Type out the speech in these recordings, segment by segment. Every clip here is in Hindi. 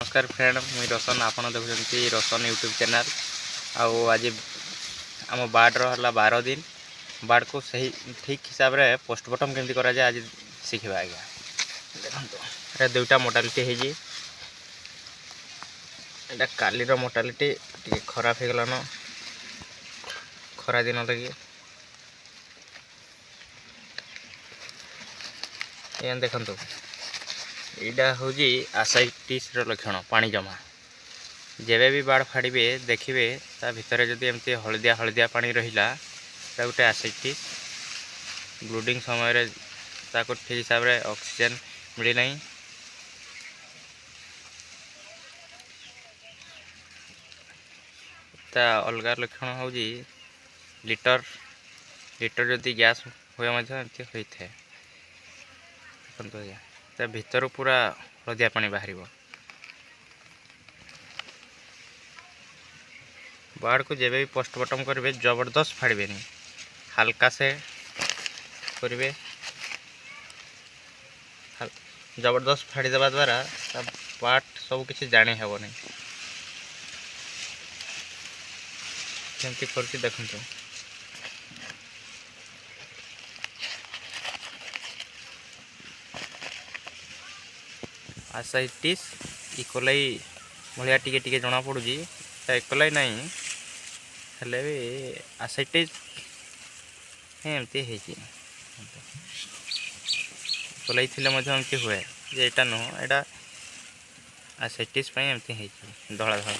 नमस्कार फ्रेंड, मुई रोशन। आप देखुं रोशन यूट्यूब चैनल। आज आम बार्डर है 12 दिन। बार्ड को सही ठीक हिसाब से पोस्टमार्टम केमती करा जाए आज शिखा। आज्ञा देखो दुईटा मोर्टालिटी है। कालीर मोर्टालिटी टे खराब हो गलान खरा दिन लगे। देखो यहाँ हूँ आसाइटिस लक्षण पानी जमा। जेबे भी बाड़ फाड़े देखिए ता भितर जदि एमती हलदिया हलदिया पानी रहिला गोटे आसाइटिस। ब्लूडिंग समय ताको ठीक हिसाब से ऑक्सीजन मिली नहीं। ता अलगा लक्षण हूँ लिटर लिटर जदि गैस हुए होता है ता भीतर पूरा हलदिया पानी बाहर। बाड़ को जेबे भी पोस्टमार्टम करेंगे जबरदस्त फाड़बे नहीं, हल्का से करेंगे। जबरदस्त फाड़ी देवा द्वारा पार्ट सब किसी जानी हेब नहीं। केमती करके देखो आसाइटिस इकोलाई भाया टिके टिके जना पड़ुजी। इकोलाई नहीं हेले भी आसाइटिस एमती इकोलाई थिले एमती हुए जे एटा नुह एटा आसाइटिस एमती धड़ा धड़ा।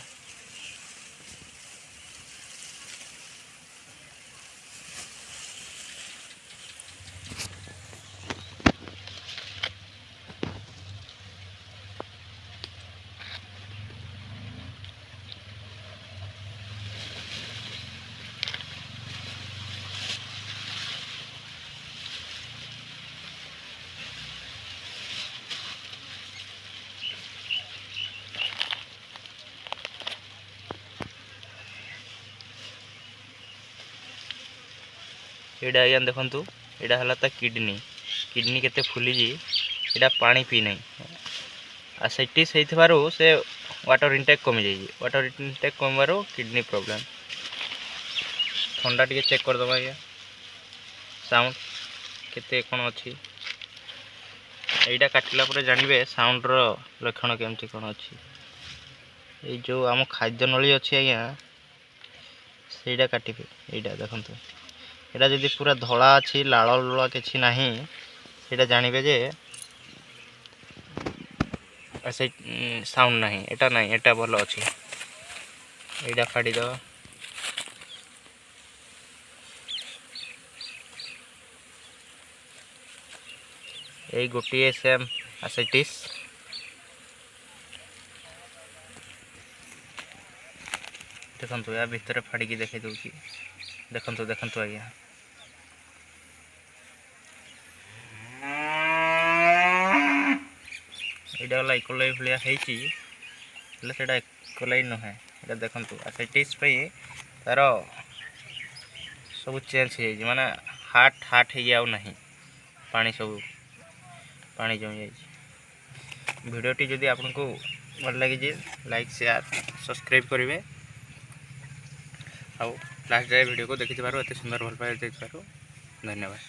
एडा आज्ञा देखु एडा है किडनी किडनी केते फुली एडा पानी पी नहीं। आसाइटिस हो से वाटर इनटेक कमी जाइए। वाटर इनटेक कमबार किडनी प्रॉब्लम। ठंडा टिके चेक करदे आज्ञा साउंड केते कौन अच्छी। एटा काटिला पर जानवे साउंड रो लक्षण केमती कौन अच्छी। ये जो आम खाद्य नली अच्छी आज्ञा सेटा काटिबे। एटा देखो एटा जदि पूरा धला अच्छी लाल लुला किसी ना सेटा जानवे जे ऐसे साउंड नहीं। एटा नहीं एटा भल अच्छी। एटा फाड़ी दो। यही गोटे सेम आसाइटिस। देखो या भितर फाड़ी देखे दूसरी। देखो देखो आज्ञा यहाँ गला इकोलाई भाया होटा इकोलाई नुहे। ये देखो आसाइटिस तार सब चेंज हो माने हार्ट हार्ट हो नहीं पानी सब पानी जमी जाए। वीडियोटी जदि आपको भल लगी लाइक शेयर सब्सक्राइब करेंगे। आउ लास्ट जाए वीडियो को देखी एत सुंदर भल पाए धन्यवाद।